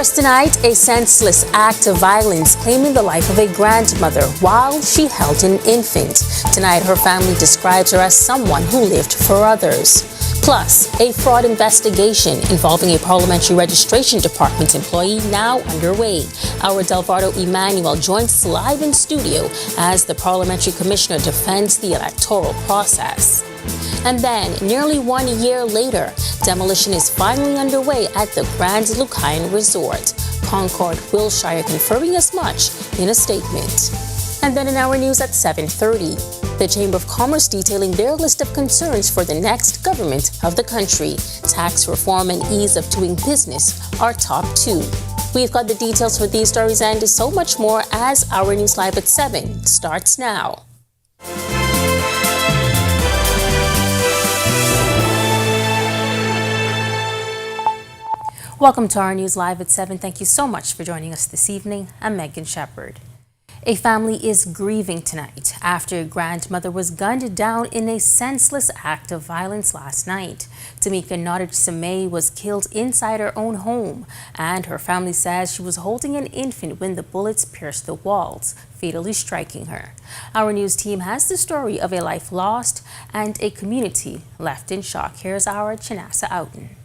First tonight, a senseless act of violence claiming the life of a grandmother while she held an infant. Tonight, her family describes her as someone who lived for others. Plus, a fraud investigation involving a Parliamentary Registration Department employee now underway. Our Delvardo Emmanuel joins us live in studio as the Parliamentary Commissioner defends the electoral process. And then, nearly 1 year later, demolition is finally underway at the Grand Lucayan Resort. Concord, Wilshire confirming as much in a statement. And then in our news at 7:30, the Chamber of Commerce detailing their list of concerns for the next government of the country. Tax reform and ease of doing business are top two. We've got the details for these stories and so much more as our news live at 7 starts now. Welcome to our News Live at 7. Thank you so much for joining us this evening. I'm Megan Shepard. A family is grieving tonight after a grandmother was gunned down in a senseless act of violence last night. Tamika Nottage-Samay was killed inside her own home, and her family says she was holding an infant when the bullets pierced the walls, fatally striking her. Our news team has the story of a life lost and a community left in shock. Here's our Chinasa Outen.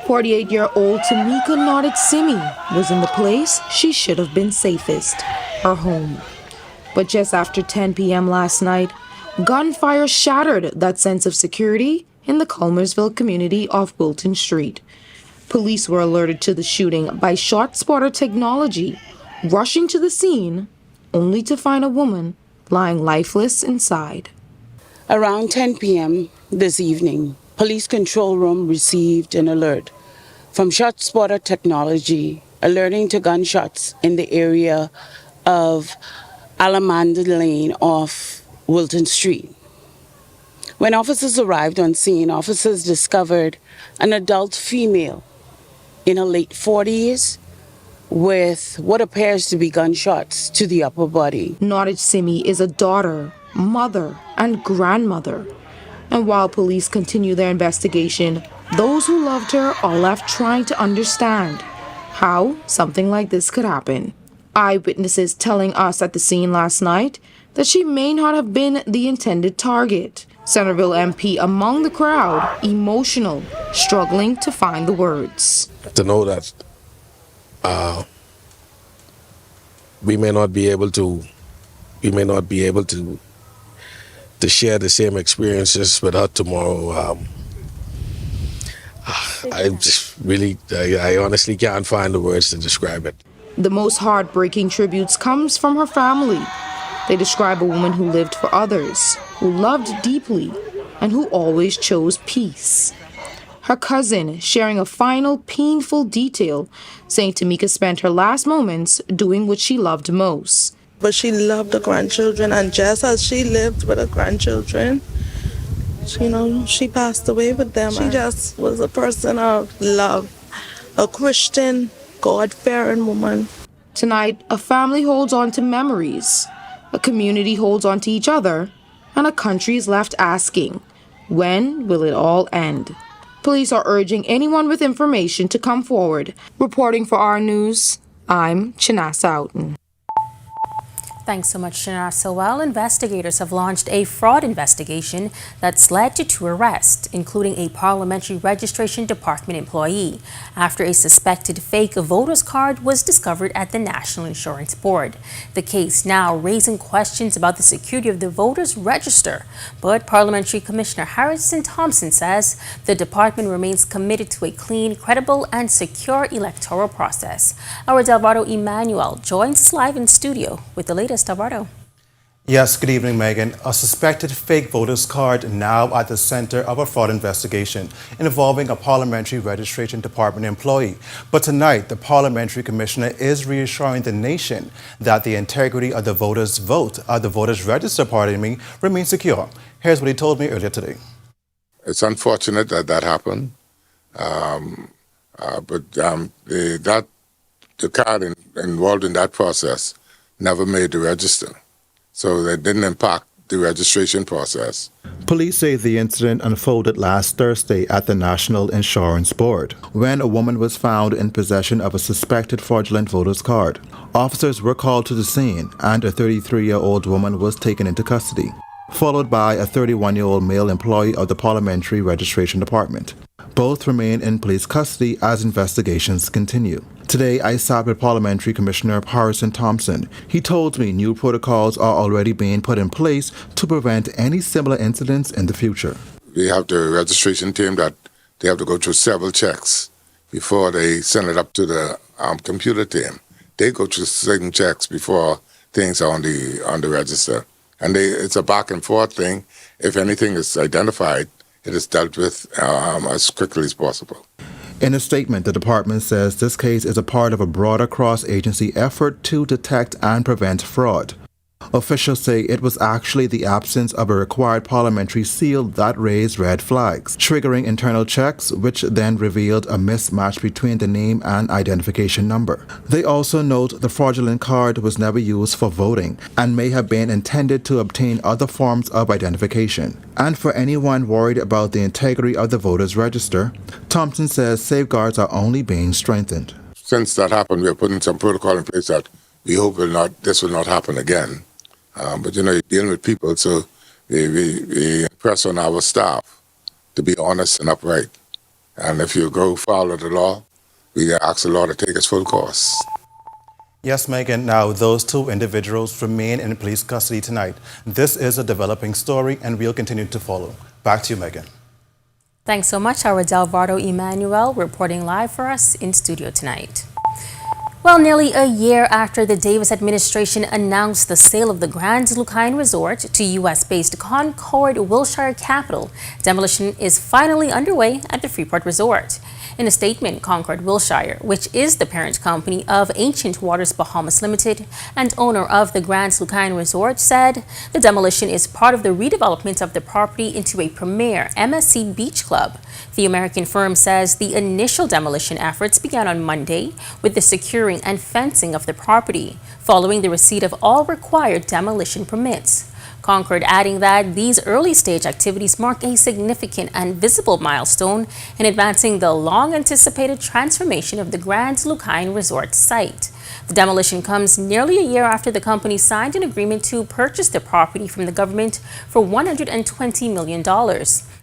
48-year-old Tamika Nottage-Samay was in the place she should have been safest, her home. But just after 10 p.m. last night, gunfire shattered that sense of security in the Culmersville community off Wilton Street. Police were alerted to the shooting by ShotSpotter technology, rushing to the scene only to find a woman lying lifeless inside. Around 10 p.m. this evening, Police Control Room received an alert from ShotSpotter technology alerting to gunshots in the area of Alamanda Lane off Wilton Street. When officers arrived on scene, officers discovered an adult female in her late 40s with what appears to be gunshots to the upper body. Nottage-Samay is a daughter, mother, and grandmother. And while police continue their investigation, those who loved her are left trying to understand how something like this could happen. Eyewitnesses telling us at the scene last night that she may not have been the intended target. Centerville MP among the crowd, emotional, struggling to find the words. To know that we may not be able to share the same experiences with her tomorrow. I honestly can't find the words to describe it. The most heartbreaking tributes comes from her family. They describe a woman who lived for others, who loved deeply, and who always chose peace. Her cousin sharing a final painful detail, saying Tamika spent her last moments doing what she loved most. But she loved her grandchildren, and just as she lived with her grandchildren, she passed away with them. She just was a person of love, a Christian, God-fearing woman. Tonight, a family holds on to memories, a community holds on to each other, and a country is left asking, when will it all end? Police are urging anyone with information to come forward. Reporting for our news, I'm Chinasa Outen. Thanks so much, Shanasa. Well, investigators have launched a fraud investigation that's led to 2 arrests, including a Parliamentary Registration Department employee, after a suspected fake voter's card was discovered at the National Insurance Board. The case now raising questions about the security of the voters' register, but Parliamentary Commissioner Harrison Thompson says the department remains committed to a clean, credible, and secure electoral process. Our Delvardo Emmanuel joins us live in studio with the latest. Delvardo. Yes, good evening, Megan. A suspected fake voter's card now at the center of a fraud investigation involving a Parliamentary Registration Department employee. But tonight, the Parliamentary Commissioner is reassuring the nation that the integrity of the voters' register, remains secure. Here's what he told me earlier today. It's unfortunate that happened, but the card involved in that process never made the register. So that didn't impact the registration process. Police say the incident unfolded last Thursday at the National Insurance Board, when a woman was found in possession of a suspected fraudulent voter's card. Officers were called to the scene, and a 33-year-old woman was taken into custody, followed by a 31-year-old male employee of the Parliamentary Registration Department. Both remain in police custody as investigations continue. Today, I sat with Parliamentary Commissioner Harrison Thompson. He told me new protocols are already being put in place to prevent any similar incidents in the future. We have the registration team that they have to go through several checks before they send it up to the computer team. They go through certain checks before things are on the register. And it's a back and forth thing. If anything is identified, it is dealt with as quickly as possible. In a statement, the department says this case is a part of a broader cross-agency effort to detect and prevent fraud. Officials say it was actually the absence of a required parliamentary seal that raised red flags, triggering internal checks, which then revealed a mismatch between the name and identification number. They also note the fraudulent card was never used for voting and may have been intended to obtain other forms of identification. And for anyone worried about the integrity of the voters' register, Thompson says safeguards are only being strengthened. Since that happened, we are putting some protocol in place that we hope this will not happen again. But you're dealing with people, so we press on our staff to be honest and upright. And if you go follow the law, we ask the law to take its full course. Yes, Megan. Now, those two individuals remain in police custody tonight. This is a developing story, and we'll continue to follow. Back to you, Megan. Thanks so much, our Delvardo Emmanuel, reporting live for us in studio tonight. Well, nearly a year after the Davis administration announced the sale of the Grand Lucayne Resort to U.S.-based Concord Wilshire Capital, demolition is finally underway at the Freeport Resort. In a statement, Concord Wilshire, which is the parent company of Ancient Waters Bahamas Limited and owner of the Grand Lucayne Resort, said the demolition is part of the redevelopment of the property into a premier MSC beach club. The American firm says the initial demolition efforts began on Monday with the securing and fencing of the property, following the receipt of all required demolition permits. Concord adding that these early-stage activities mark a significant and visible milestone in advancing the long-anticipated transformation of the Grand Lucayne Resort site. The demolition comes nearly a year after the company signed an agreement to purchase the property from the government for $120 million.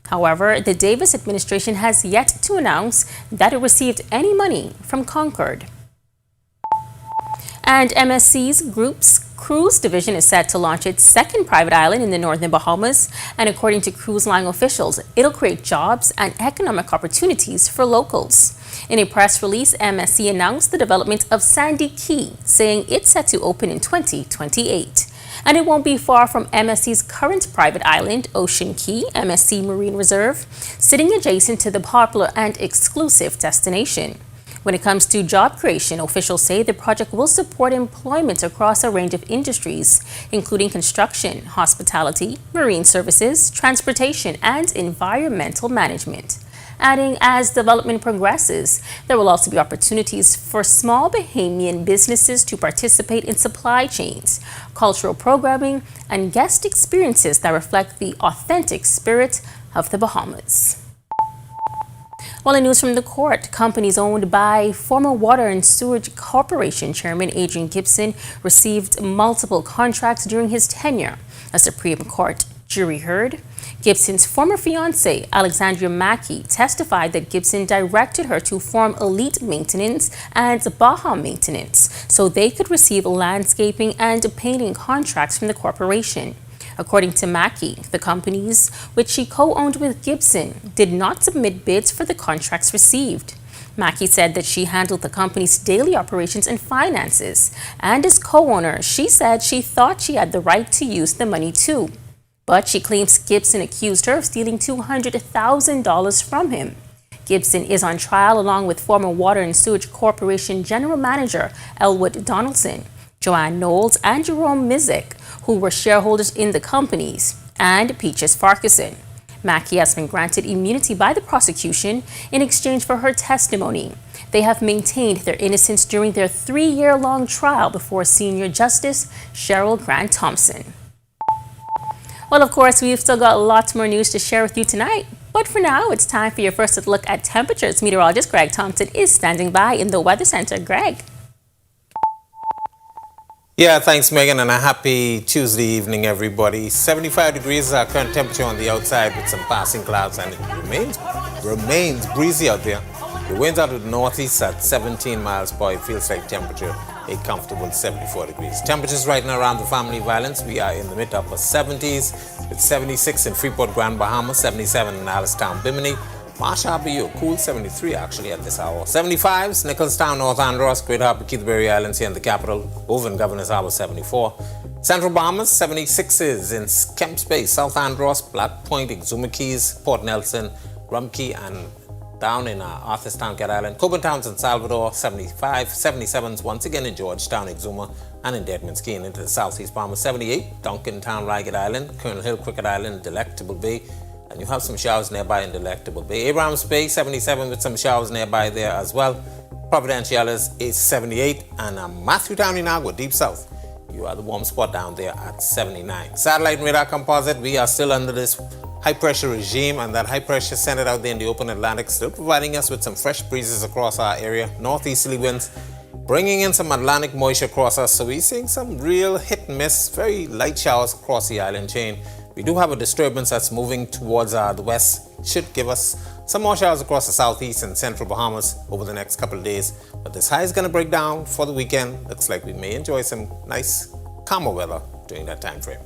However, the Davis administration has yet to announce that it received any money from Concord. And MSC's group's cruise division is set to launch its second private island in the northern Bahamas, and according to cruise line officials, it'll create jobs and economic opportunities for locals. In a press release, MSC announced the development of Sandy Key, saying it's set to open in 2028. And it won't be far from MSC's current private island, Ocean Key, MSC Marine Reserve, sitting adjacent to the popular and exclusive destination. When it comes to job creation, officials say the project will support employment across a range of industries, including construction, hospitality, marine services, transportation, and environmental management. Adding, as development progresses, there will also be opportunities for small Bahamian businesses to participate in supply chains, cultural programming, and guest experiences that reflect the authentic spirit of the Bahamas. Well, in news from the court, companies owned by former Water and Sewage Corporation Chairman Adrian Gibson received multiple contracts during his tenure. A Supreme Court jury heard. Gibson's former fiancée, Alexandria Mackey, testified that Gibson directed her to form Elite Maintenance and Baja Maintenance so they could receive landscaping and painting contracts from the corporation. According to Mackey, the companies, which she co-owned with Gibson, did not submit bids for the contracts received. Mackey said that she handled the company's daily operations and finances, and as co-owner, she said she thought she had the right to use the money too. But she claims Gibson accused her of stealing $200,000 from him. Gibson is on trial along with former Water and Sewage Corporation General Manager Elwood Donaldson, Joanne Knowles, and Jerome Mizik, who were shareholders in the companies, and Peaches Farquharson. Mackey has been granted immunity by the prosecution in exchange for her testimony. They have maintained their innocence during their 3-year-long trial before Senior Justice Cheryl Grant Thompson. Well, of course, we've still got lots more news to share with you tonight. But for now, it's time for your first look at temperatures. Meteorologist Greg Thompson is standing by in the Weather Center. Greg. Yeah, thanks, Megan, and a happy Tuesday evening, everybody. 75 degrees is our current temperature on the outside with some passing clouds, and it remains breezy out there. The winds out of the northeast at 17 miles per hour. It feels like temperature a comfortable 74 degrees. Temperatures right now around the family of islands, we are in the mid-upper 70s. It's 76 in Freeport, Grand Bahama, 77 in Alistown, Bimini. Marsh Harbor, cool 73 actually at this hour. 75s, Nicholstown, North Andros, Great Harbour, Keithbury Islands here in the capital. Over in Governor's Harbour, 74. Central Bahamas, 76s in Kemps Bay, South Andros, Black Point, Exuma Keys, Port Nelson, Rumkey, and down in Arthurstown, Cat Island. Coburn Towns in Salvador, 75. 77s once again in Georgetown, Exuma, and in Deadman's Key and into the Southeast Bahamas. 78, Duncantown, Ragged Island, Colonel Hill, Cricket Island, Delectable Bay. And you have some showers nearby in Delectable Bay. Abrams Bay, 77 with some showers nearby there as well. Providenciales is 78. And Matthewtown in Agua, deep south. You are the warm spot down there at 79. Satellite and radar composite, we are still under this high pressure regime, and that high pressure centered out there in the open Atlantic, still providing us with some fresh breezes across our area. Northeasterly winds bringing in some Atlantic moisture across us. So we're seeing some real hit and miss, very light showers across the island chain. We do have a disturbance that's moving towards the west. It should give us some more showers across the southeast and central Bahamas over the next couple of days. But this high is going to break down for the weekend. Looks like we may enjoy some nice, calmer weather during that time frame.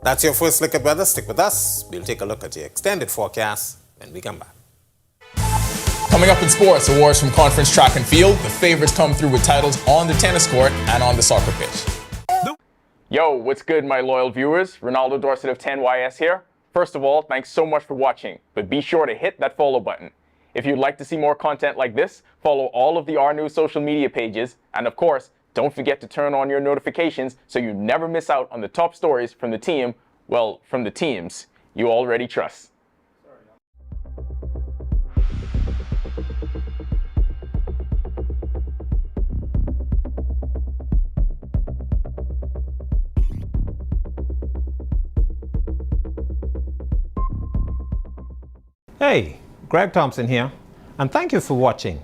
That's your first look at weather. Stick with us. We'll take a look at the extended forecast when we come back. Coming up in sports, awards from Conference Track and Field. The favorites come through with titles on the tennis court and on the soccer pitch. Yo, what's good, my loyal viewers? Ronaldo Dorset of 10YS here. First of all, thanks so much for watching, but be sure to hit that follow button. If you'd like to see more content like this, follow all of the R News social media pages, and of course, don't forget to turn on your notifications so you never miss out on the top stories from the team, well, from the teams you already trust. Hey, Greg Thompson here, and thank you for watching.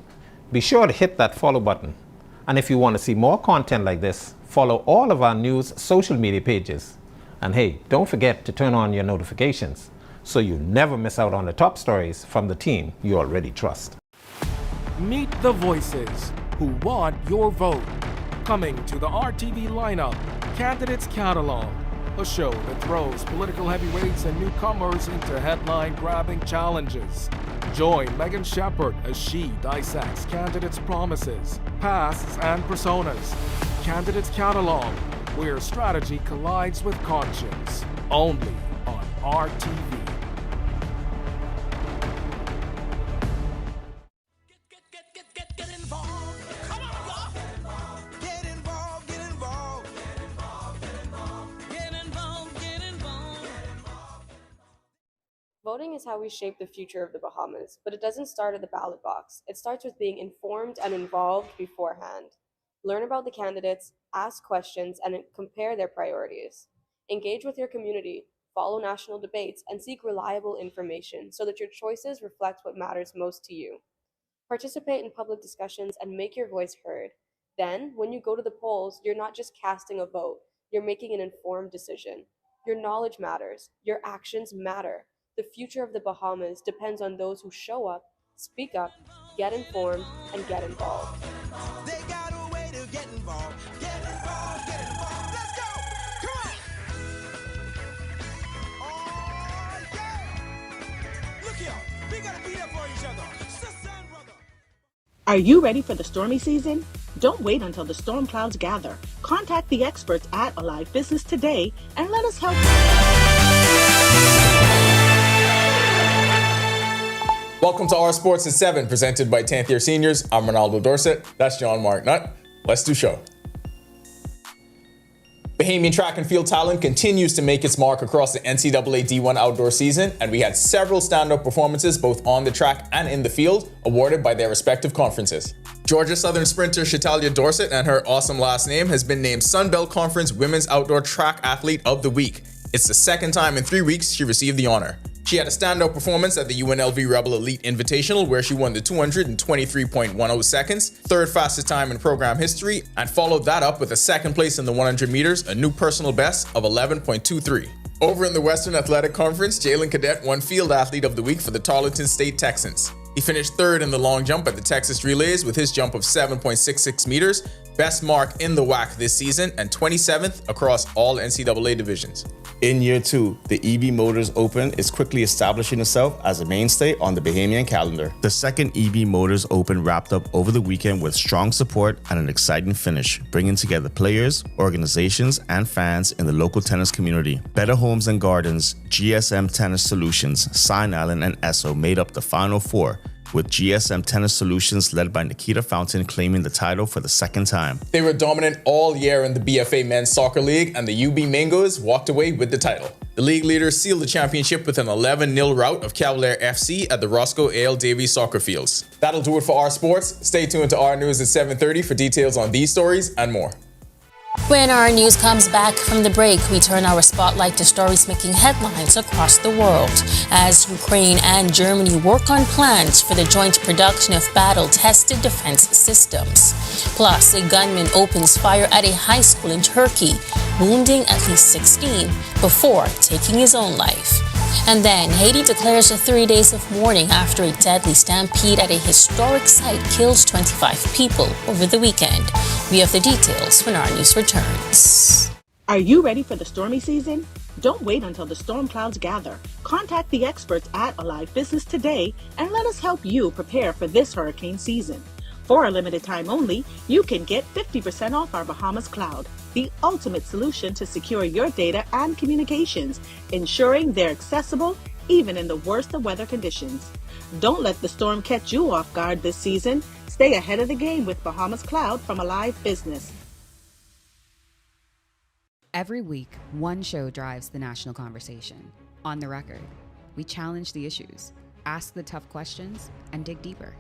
Be sure to hit that follow button. And if you want to see more content like this, follow all of our news social media pages. And hey, don't forget to turn on your notifications so you never miss out on the top stories from the team you already trust. Meet the voices who want your vote. Coming to the RTV lineup, Candidates Catalog, a show that throws political heavyweights and newcomers into headline-grabbing challenges. Join Megan Shepard as she dissects candidates' promises, pasts, and personas. Candidates Catalog, where strategy collides with conscience. Only on RTV. Voting is how we shape the future of the Bahamas, but it doesn't start at the ballot box. It starts with being informed and involved beforehand. Learn about the candidates, ask questions, and compare their priorities. Engage with your community, follow national debates, and seek reliable information so that your choices reflect what matters most to you. Participate in public discussions and make your voice heard. Then, when you go to the polls, you're not just casting a vote, you're making an informed decision. Your knowledge matters, your actions matter. The future of the Bahamas depends on those who show up, speak up, get informed, and get involved. They got a way to get involved. Get involved, get involved. Let's go! Come on! Oh, yeah! Look here, we gotta be there for each other. Sister and brother. Are you ready for the stormy season? Don't wait until the storm clouds gather. Contact the experts at Alive Business today and let us help you. Welcome to Our Sports at 7, presented by 10th Year Seniors. I'm Ronaldo Dorset. That's John Mark Nutt. Let's do show. Bahamian track and field talent continues to make its mark across the NCAA D1 outdoor season, and we had several stand-up performances both on the track and in the field, awarded by their respective conferences. Georgia Southern sprinter Shatalia Dorset, and her awesome last name, has been named Sun Belt Conference Women's Outdoor Track Athlete of the Week. It's the second time in 3 weeks she received the honor. She had a standout performance at the UNLV Rebel Elite Invitational where she won the 223.10 seconds, third fastest time in program history, and followed that up with a second place in the 100 meters, a new personal best of 11.23. Over in the Western Athletic Conference, Jalen Cadet won Field Athlete of the Week for the Tarleton State Texans. He finished third in the long jump at the Texas Relays with his jump of 7.66 meters, best mark in the WAC this season, and 27th across all NCAA divisions. In year 2, the EB Motors Open is quickly establishing itself as a mainstay on the Bahamian calendar. The second EB Motors Open wrapped up over the weekend with strong support and an exciting finish, bringing together players, organizations, and fans in the local tennis community. Better Homes and Gardens, GSM Tennis Solutions, Sign Island, and Esso made up the final four, with GSM Tennis Solutions led by Nikita Fountain claiming the title for the second time. They were dominant all year in the BFA Men's Soccer League, and the UB Mingos walked away with the title. The league leaders sealed the championship with an 11-0 rout of Cavalier FC at the Roscoe A.L. Davies Soccer Fields. That'll do it for our sports. Stay tuned to our news at 7:30 for details on these stories and more. When our news comes back from the break, we turn our spotlight to stories making headlines across the world as Ukraine and Germany work on plans for the joint production of battle-tested defense systems. Plus, a gunman opens fire at a high school in Turkey, wounding at least 16 before taking his own life. And then Haiti declares 3 days of mourning after a deadly stampede at a historic site kills 25 people over the weekend. We have the details when our news returns. Are you ready for the stormy season? Don't wait until the storm clouds gather. Contact the experts at Alive Business today and let us help you prepare for this hurricane season. For a limited time only, you can get 50% off our Bahamas Cloud, the ultimate solution to secure your data and communications, ensuring they're accessible even in the worst of weather conditions. Don't let the storm catch you off guard this season. Stay ahead of the game with Bahamas Cloud from Alive Business. Every week, one show drives the national conversation. On the Record, we challenge the issues, ask the tough questions, and dig deeper.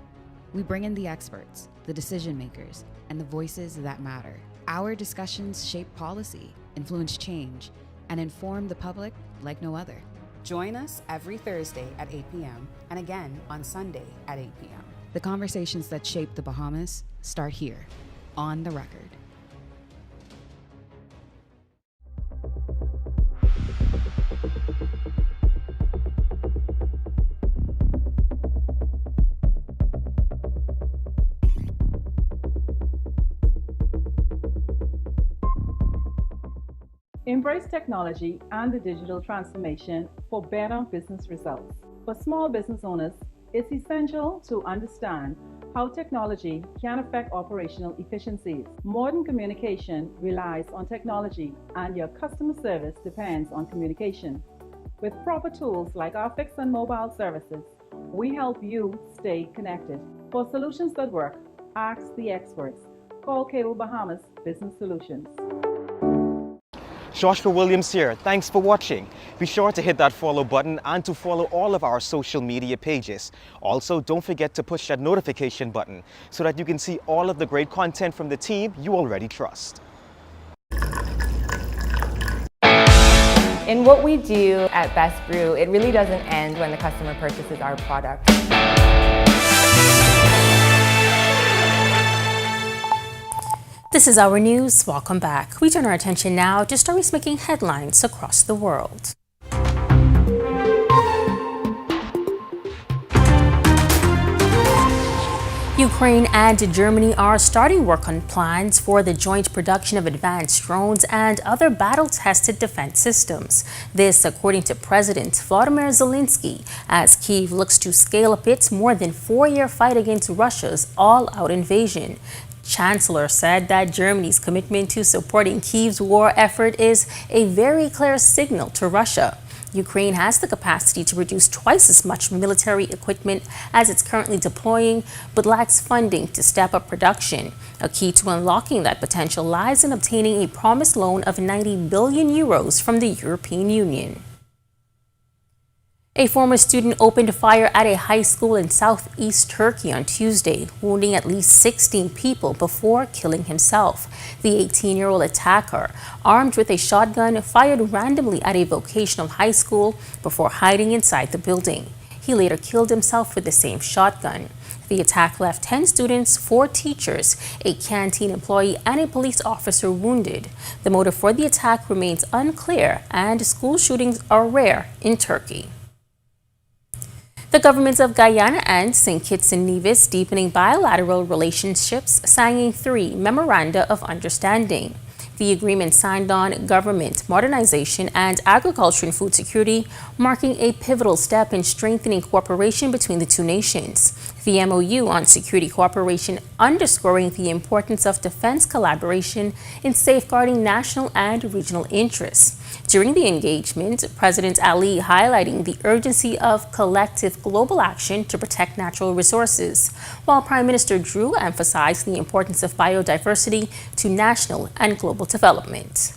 We bring in the experts, the decision makers, and the voices that matter. Our discussions shape policy, influence change, and inform the public like no other. Join us every Thursday at 8 p.m. and again on Sunday at 8 p.m. The conversations that shape the Bahamas start here, on the Record. Embrace technology and the digital transformation for better business results. For small business owners, it's essential to understand how technology can affect operational efficiencies. Modern communication relies on technology, and your customer service depends on communication. With proper tools like our fixed and mobile services, we help you stay connected. For solutions that work, ask the experts. Call Cable Bahamas Business Solutions. Joshua Williams here. Thanks for watching. Be sure to hit that follow button and to follow all of our social media pages. Also, don't forget to push that notification button so that you can see all of the great content from the team you already trust. In what we do at Best Brew, it really doesn't end when the customer purchases our product. This is our news. Welcome back. We turn our attention now to stories making headlines across the world. Ukraine and Germany are starting work on plans for the joint production of advanced drones and other battle-tested defense systems. This, according to President Volodymyr Zelensky, as Kyiv looks to scale up its more than 4-year fight against Russia's all-out invasion. Chancellor said that Germany's commitment to supporting Kyiv's war effort is a very clear signal to Russia. Ukraine has the capacity to produce twice as much military equipment as it's currently deploying, but lacks funding to step up production. A key to unlocking that potential lies in obtaining a promised loan of 90 billion euros from the European Union. A former student opened fire at a high school in southeast Turkey on Tuesday, wounding at least 16 people before killing himself. The 18-year-old attacker, armed with a shotgun, fired randomly at a vocational high school before hiding inside the building. He later killed himself with the same shotgun. The attack left 10 students, 4 teachers, a canteen employee, and a police officer wounded. The motive for the attack remains unclear, and school shootings are rare in Turkey. The governments of Guyana and St. Kitts and Nevis deepening bilateral relationships, signing 3 memoranda of understanding. The agreement signed on government, modernization, and agriculture and food security, marking a pivotal step in strengthening cooperation between the two nations. The MOU on security cooperation underscoring the importance of defense collaboration in safeguarding national and regional interests. During the engagement, President Ali highlighting the urgency of collective global action to protect natural resources, while Prime Minister Drew emphasized the importance of biodiversity to national and global development.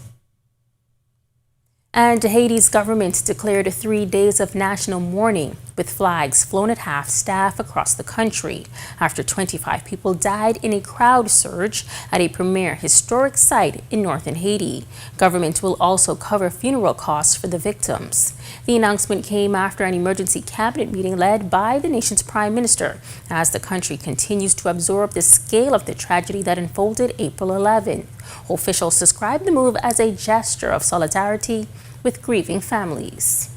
And Haiti's government declared 3 days of national mourning with flags flown at half-staff across the country after 25 people died in a crowd surge at a premier historic site in northern Haiti. Government will also cover funeral costs for the victims. The announcement came after an emergency cabinet meeting led by the nation's prime minister as the country continues to absorb the scale of the tragedy that unfolded April 11th. Officials described the move as a gesture of solidarity with grieving families.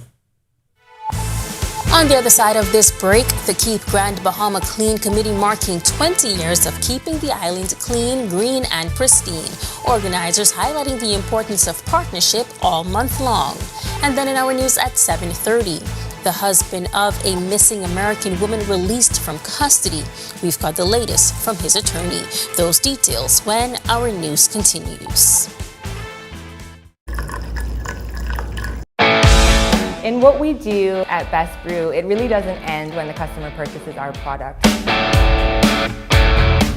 On the other side of this break, the Keep Grand Bahama Clean Committee marking 20 years of keeping the island clean, green, and pristine. Organizers highlighting the importance of partnership all month long. And then in our news at 7:30, the husband of a missing American woman released from custody. We've got the latest from his attorney. Those details when our news continues. In what we do at Best Brew, it really doesn't end when the customer purchases our product.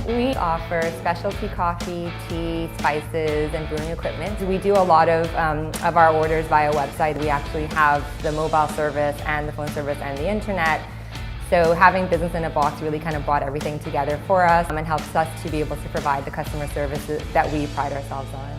We offer specialty coffee, tea, spices, and brewing equipment. We do a lot of our orders via website. We actually have the mobile service and the phone service and the internet. So having Business in a Box really kind of brought everything together for us and helps us to be able to provide the customer services that we pride ourselves on.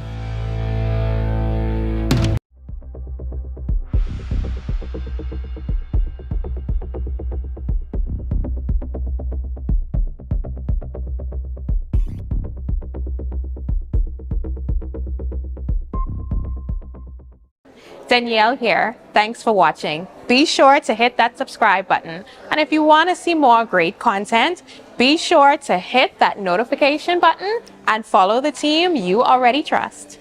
Danielle here. Thanks for watching. Be sure to hit that subscribe button. And if you want to see more great content, be sure to hit that notification button and follow the team you already trust.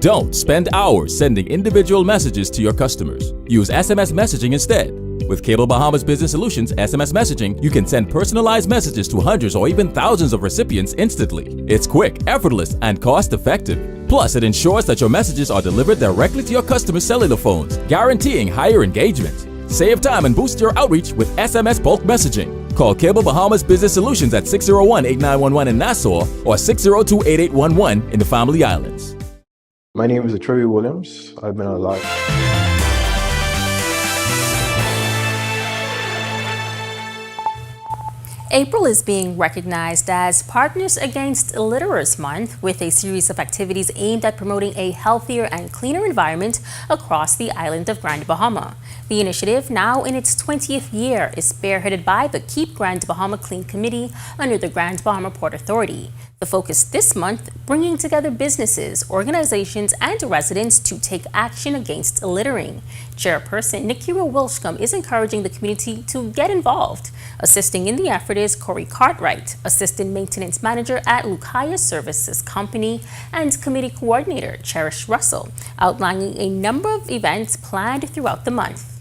Don't spend hours sending individual messages to your customers. Use SMS messaging instead. With Cable Bahamas Business Solutions SMS messaging, you can send personalized messages to hundreds or even thousands of recipients instantly. It's quick, effortless, and cost-effective. Plus, it ensures that your messages are delivered directly to your customers' cellular phones, guaranteeing higher engagement. Save time and boost your outreach with SMS bulk messaging. Call Cable Bahamas Business Solutions at 601-8911 in Nassau or 602-8811 in the Family Islands. My name is Trevi Williams. I've been alive. April is being recognized as Partners Against Illiteracy Month with a series of activities aimed at promoting a healthier and cleaner environment across the island of Grand Bahama. The initiative, now in its 20th year, is spearheaded by the Keep Grand Bahama Clean Committee under the Grand Bahama Port Authority. The focus this month, bringing together businesses, organizations, and residents to take action against littering. Chairperson Nikira Wilshcombe is encouraging the community to get involved. Assisting in the effort is Corey Cartwright, Assistant Maintenance Manager at Lucaya Services Company, and Committee Coordinator Cherish Russell, outlining a number of events planned throughout the month.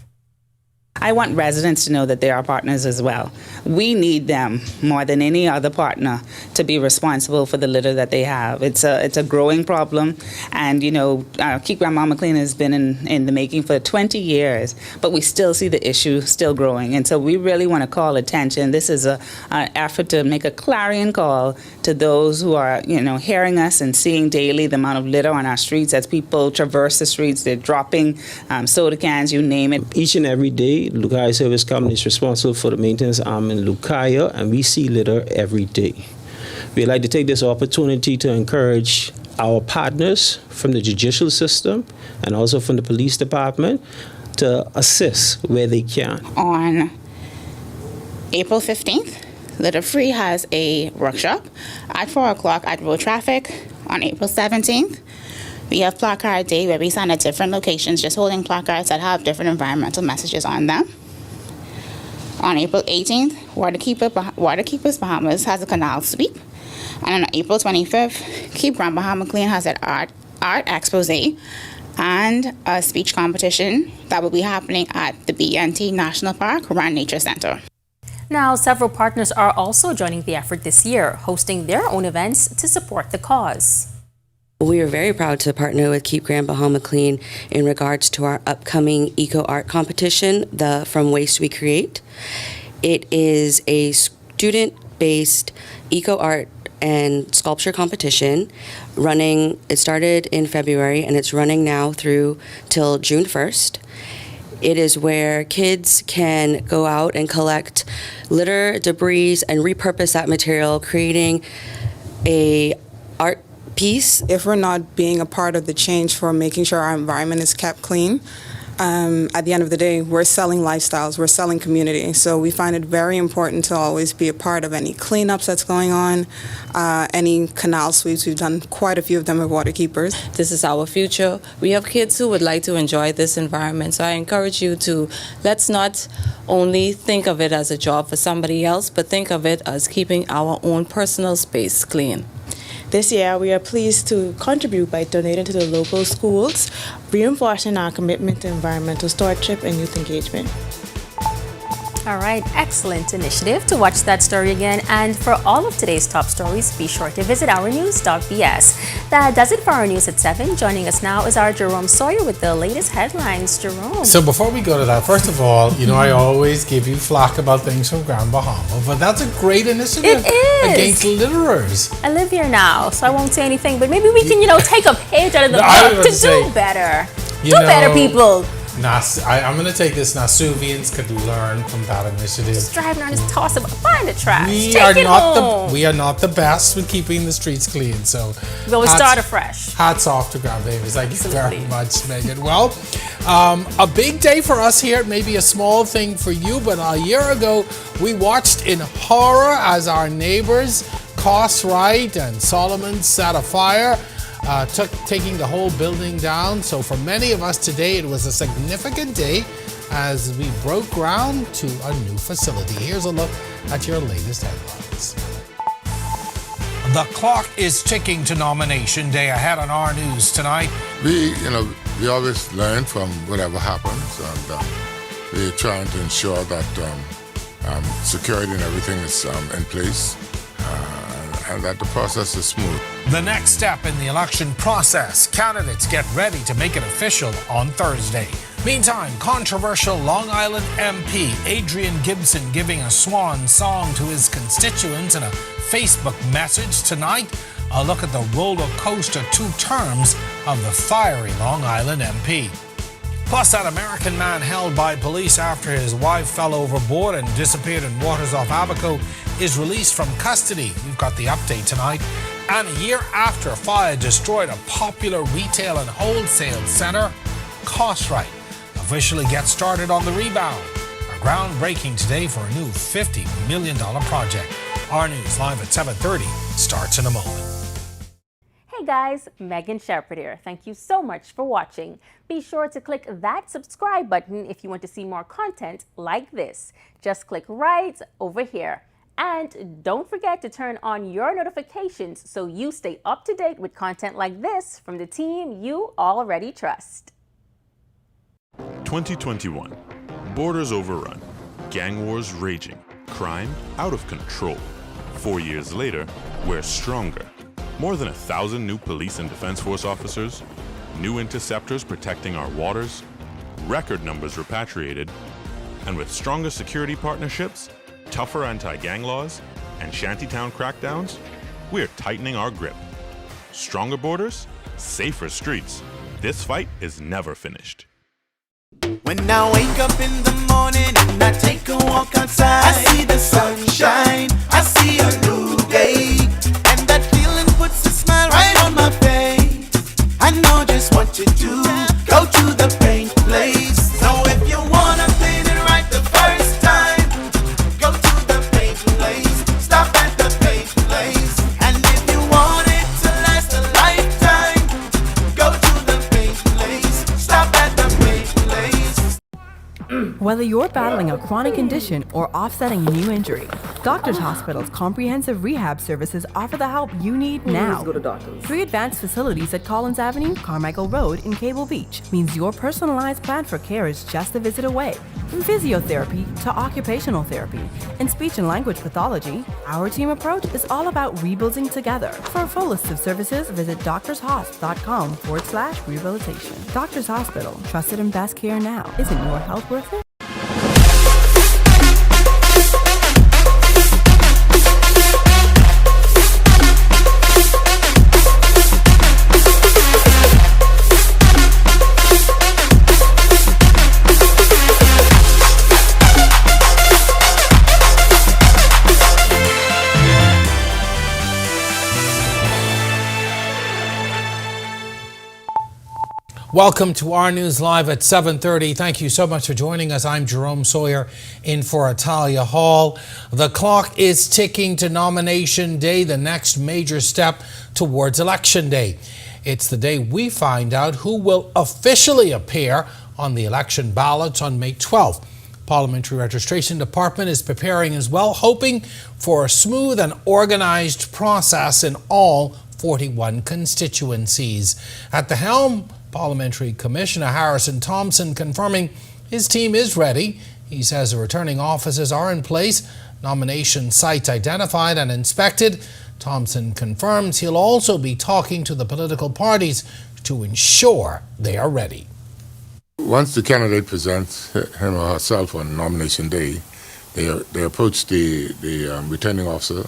I want residents to know that they are partners as well. We need them more than any other partner to be responsible for the litter that they have. It's a growing problem, and Keep Grandmama Clean has been in the making for 20 years, but we still see the issue still growing, and so we really want to call attention. This is an effort to make a clarion call to those who are hearing us and seeing daily the amount of litter on our streets as people traverse the streets. They're dropping soda cans, you name it. Each and every day, Lucaya Service Company is responsible for the maintenance arm in Lucaya, and we see litter every day. We'd like to take this opportunity to encourage our partners from the judicial system and also from the police department to assist where they can. On April 15th, Litter Free has a workshop at 4 o'clock at Road Traffic. On April 17th, we have Placard Day, where we stand at different locations just holding placards that have different environmental messages on them. On April 18th, Waterkeepers Bahamas has a canal sweep. And on April 25th, Keep Grand Bahama Clean has an art expose and a speech competition that will be happening at the BNT National Park Rand Nature Center. Now, several partners are also joining the effort this year, hosting their own events to support the cause. We are very proud to partner with Keep Grand Bahama Clean in regards to our upcoming Eco Art competition, the From Waste We Create. It is a student-based eco art and sculpture competition it started in February and it's running now through till June 1st. It is where kids can go out and collect litter, debris, and repurpose that material, creating a art piece. If we're not being a part of the change for making sure our environment is kept clean, at the end of the day, we're selling lifestyles, we're selling community. So we find it very important to always be a part of any cleanups that's going on, any canal sweeps. We've done quite a few of them with Waterkeepers. This is our future. We have kids who would like to enjoy this environment. So I encourage you to, let's not only think of it as a job for somebody else, but think of it as keeping our own personal space clean. This year, we are pleased to contribute by donating to the local schools, reinforcing our commitment to environmental stewardship and youth engagement. All right, excellent initiative. To watch that story again and for all of today's top stories, be sure to visit ournews.bs. That does it for our news at 7. Joining us now is our Jerome Sawyer with the latest headlines. Jerome. So before we go to that, first of all, I always give you flack about things from Grand Bahama, but that's a great initiative against litterers. I live here now, so I won't say anything, but maybe we can, take a page out of the book to do better. Do better, people. I'm going to take this. Nasuvians could learn from that initiative. Just driving around, just toss it, find the trash. We are not the best with keeping the streets clean. So we always start afresh. Hats off to Grand Babies. Thank you very much, Megan. Well, a big day for us here. Maybe a small thing for you, but a year ago we watched in horror as our neighbors Coswright and Solomon set a fire. Taking the whole building down. So for many of us today, it was a significant day as we broke ground to a new facility. Here's a look at your latest headlines. The clock is ticking to nomination day ahead on our news tonight. We always learn from whatever happens, and we're trying to ensure that security and everything is in place. And that the process is smooth. The next step in the election process, candidates get ready to make it official on Thursday. Meantime, controversial Long Island MP Adrian Gibson giving a swan song to his constituents in a Facebook message tonight. A look at the roller coaster 2 terms of the fiery Long Island MP. Plus, that American man held by police after his wife fell overboard and disappeared in waters off Abaco is released from custody. We've got the update tonight. And a year after a fire destroyed a popular retail and wholesale center, Coswright officially gets started on the rebound. A groundbreaking today for a new $50 million project. Our news live at 7:30 starts in a moment. Hey guys, Megan Shepherd here. Thank you so much for watching. Be sure to click that subscribe button if you want to see more content like this. Just click right over here. And don't forget to turn on your notifications so you stay up to date with content like this from the team you already trust. 2021. Borders overrun, gang wars raging, crime out of control. 4 years later, we're stronger. More than 1,000 new police and defense force officers, new interceptors protecting our waters, record numbers repatriated, and with stronger security partnerships, tougher anti-gang laws, and shantytown crackdowns, we're tightening our grip. Stronger borders, safer streets. This fight is never finished. When I wake up in the morning and I take a walk outside, I see the sunshine, I see a new day, and that feeling puts a smile right on my face. I know just what to do, go to the paint place. So if you wanna paint it right the first time, go to the paint place, stop at the paint place. And if you want it to last a lifetime, go to the paint place, stop at the paint place. Whether you're battling a chronic condition or offsetting a new injury, Doctors Hospital's comprehensive rehab services offer the help you need now. Go to doctors. 3 advanced facilities at Collins Avenue, Carmichael Road, in Cable Beach means your personalized plan for care is just a visit away. From physiotherapy to occupational therapy and speech and language pathology, our team approach is all about rebuilding together. For a full list of services, visit doctorshosp.com/rehabilitation. Doctors Hospital, trusted and best care now. Isn't your health worth it? Welcome to our news live at 7:30. Thank you so much for joining us. I'm Jerome Sawyer in for Atalia Hall. The clock is ticking to nomination day, the next major step towards election day. It's the day we find out who will officially appear on the election ballots on May 12th. Parliamentary Registration Department is preparing as well, hoping for a smooth and organized process in all 41 constituencies. At the helm, Parliamentary Commissioner Harrison Thompson confirming his team is ready. He says the returning officers are in place, nomination sites identified and inspected. Thompson confirms he'll also be talking to the political parties to ensure they are ready. Once the candidate presents him or herself on nomination day, they approach the returning officer,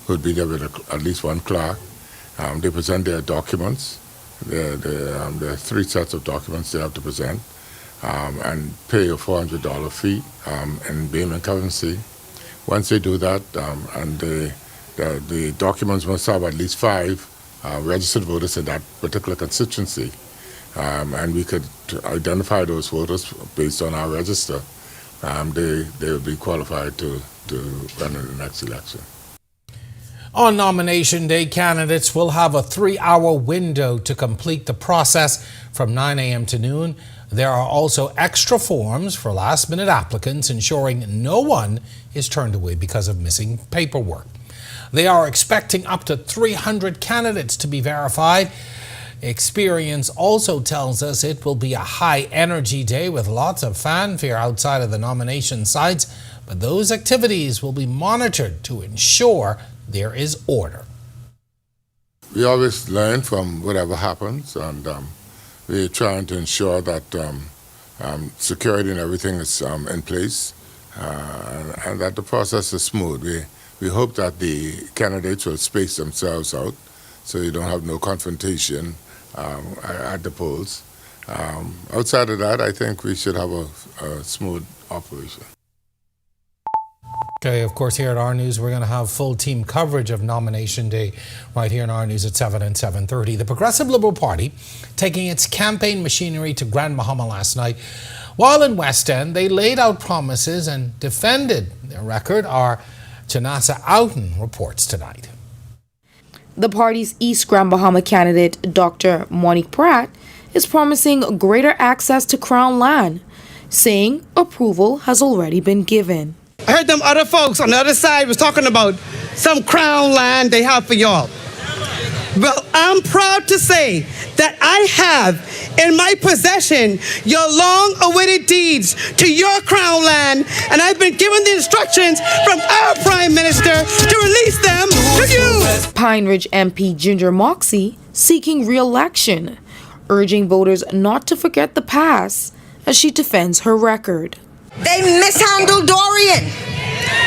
who would be there with at least one clerk. They present their documents. There are 3 sets of documents they have to present, and pay a $400 fee in Bayman currency. Once they do that, and the documents must have at least 5 registered voters in that particular constituency, and we could identify those voters based on our register. They will be qualified to run in the next election. On nomination day, candidates will have a 3-hour window to complete the process from 9 a.m. to noon. There are also extra forms for last-minute applicants, ensuring no one is turned away because of missing paperwork. They are expecting up to 300 candidates to be verified. Experience also tells us it will be a high-energy day with lots of fanfare outside of the nomination sites, but those activities will be monitored to ensure there is order. We always learn from whatever happens, and we're trying to ensure that security and everything is in place, and that the process is smooth. We hope that the candidates will space themselves out so you don't have no confrontation at the polls. Outside of that, I think we should have a smooth operation. Okay, of course, here at Our News, we're going to have full team coverage of nomination day right here in Our News at 7 and 7:30. The Progressive Liberal Party taking its campaign machinery to Grand Bahama last night. While in West End, they laid out promises and defended their record. Our Janasa Outen reports tonight. The party's East Grand Bahama candidate, Dr. Monique Pratt, is promising greater access to Crown land, saying approval has already been given. I heard them other folks on the other side was talking about some Crown land they have for y'all. Well, I'm proud to say that I have in my possession your long-awaited deeds to your crown land, and I've been given the instructions from our Prime Minister to release them to you. Pine Ridge MP Ginger Moxie seeking re-election, urging voters not to forget the past as she defends her record. They mishandled Dorian.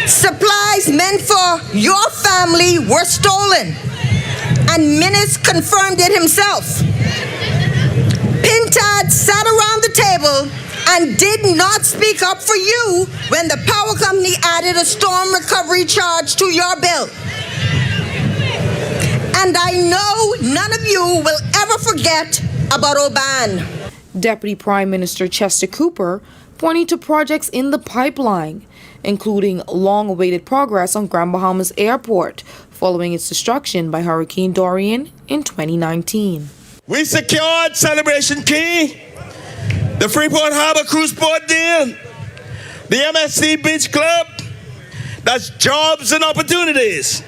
Supplies meant for your family were stolen, and Minnis confirmed it himself. Pintard sat around the table and did not speak up for you when the power company added a storm recovery charge to your bill. And I know none of you will ever forget about Oban. Deputy Prime Minister Chester Cooper pointing to projects in the pipeline, including long-awaited progress on Grand Bahamas Airport following its destruction by Hurricane Dorian in 2019. We secured Celebration Key, the Freeport Harbor Cruise Port deal, the MSC Beach Club. That's jobs and opportunities.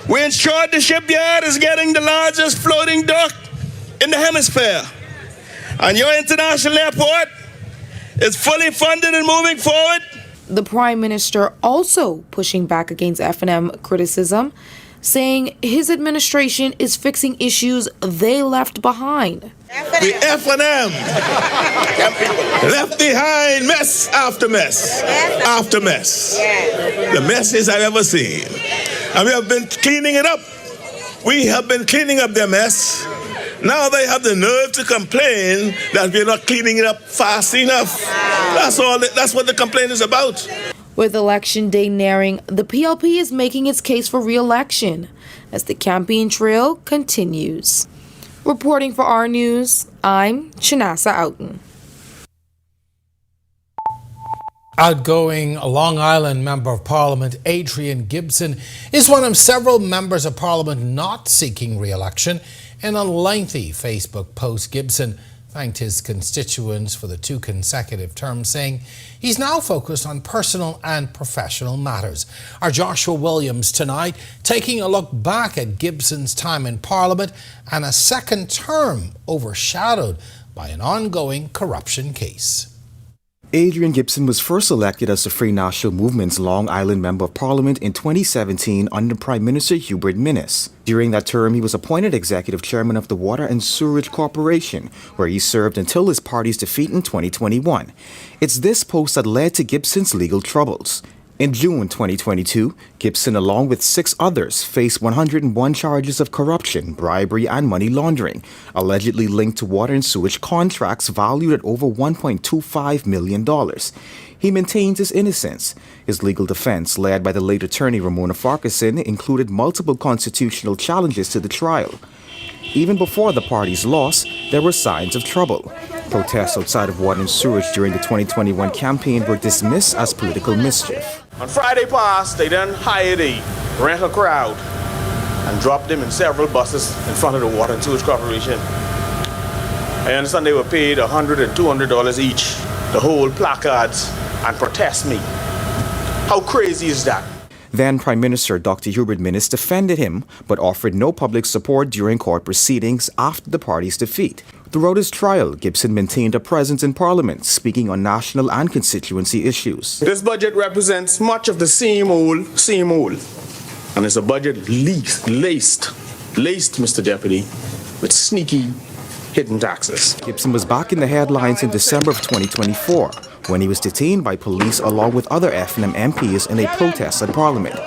We ensured the shipyard is getting the largest floating dock in the hemisphere. And your international airport is fully funded and moving forward. The Prime Minister also pushing back against F&M criticism, saying his administration is fixing issues they left behind. The F&M left behind mess after mess after mess. The messes I've ever seen. And we have been cleaning it up. We have been cleaning up their mess. Now they have the nerve to complain that we're not cleaning it up fast enough. That's what the complaint is about. With Election Day nearing, the PLP is making its case for re-election as the campaign trail continues. Reporting for our news, I'm Chinasa Outen. Outgoing Long Island Member of Parliament Adrian Gibson is one of several members of Parliament not seeking re-election. In a lengthy Facebook post, Gibson thanked his constituents for the 2 consecutive terms, saying he's now focused on personal and professional matters. Our Joshua Williams tonight taking a look back at Gibson's time in Parliament and a second term overshadowed by an ongoing corruption case. Adrian Gibson was first elected as the Free National Movement's Long Island Member of Parliament in 2017 under Prime Minister Hubert Minnis. During that term, he was appointed Executive Chairman of the Water and Sewerage Corporation, where he served until his party's defeat in 2021. It's this post that led to Gibson's legal troubles. In June 2022, Gibson, along with 6 others, faced 101 charges of corruption, bribery, and money laundering, allegedly linked to water and sewage contracts valued at over $1.25 million. He maintains his innocence. His legal defense, led by the late attorney Ramona Farquharson, included multiple constitutional challenges to the trial. Even before the party's loss, there were signs of trouble. Protests outside of water and sewage during the 2021 campaign were dismissed as political mischief. On Friday past, they then hired a rental crowd and dropped them in several buses in front of the Water and Sewage Corporation. I understand they were paid $100 and $200 each to hold placards and protest me. How crazy is that? Then Prime Minister Dr. Hubert Minnis defended him, but offered no public support during court proceedings after the party's defeat. Throughout his trial, Gibson maintained a presence in Parliament, speaking on national and constituency issues. This budget represents much of the same old. And it's a budget laced, Mr. Deputy, with sneaky hidden taxes. Gibson was back in the headlines in December of 2024, when he was detained by police along with other F&M MPs in a protest at Parliament.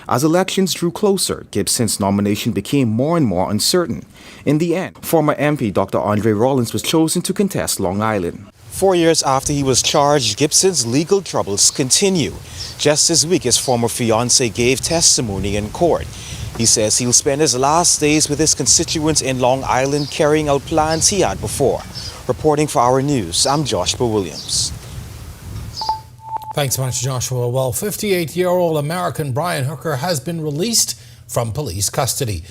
As elections drew closer, Gibson's nomination became more and more uncertain. In the end, former MP Dr. Andre Rollins was chosen to contest Long Island. 4 years after he was charged, Gibson's legal troubles continue. Just this week, his former fiancée gave testimony in court. He says he'll spend his last days with his constituents in Long Island carrying out plans he had before. Reporting for Our News, I'm Joshua Williams. Thanks much, Joshua. Well, 58-year-old American Brian Hooker has been released from police custody.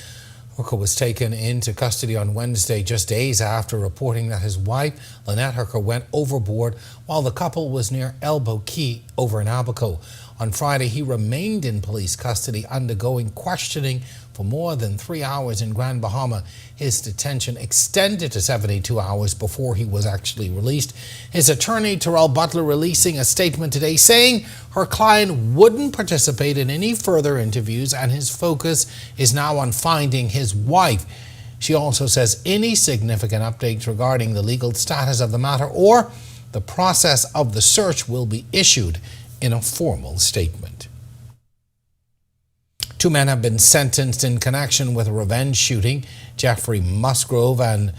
Hooker was taken into custody on Wednesday, just days after reporting that his wife, Lynette Hooker, went overboard while the couple was near Elbow Key over in Abaco. On Friday, he remained in police custody, undergoing questioning for more than 3 hours in Grand Bahama. His detention extended to 72 hours before he was actually released. His attorney, Terrell Butler, releasing a statement today saying her client wouldn't participate in any further interviews and his focus is now on finding his wife. She also says any significant updates regarding the legal status of the matter or the process of the search will be issued in a formal statement. 2 men have been sentenced in connection with a revenge shooting. Jeffrey Musgrove and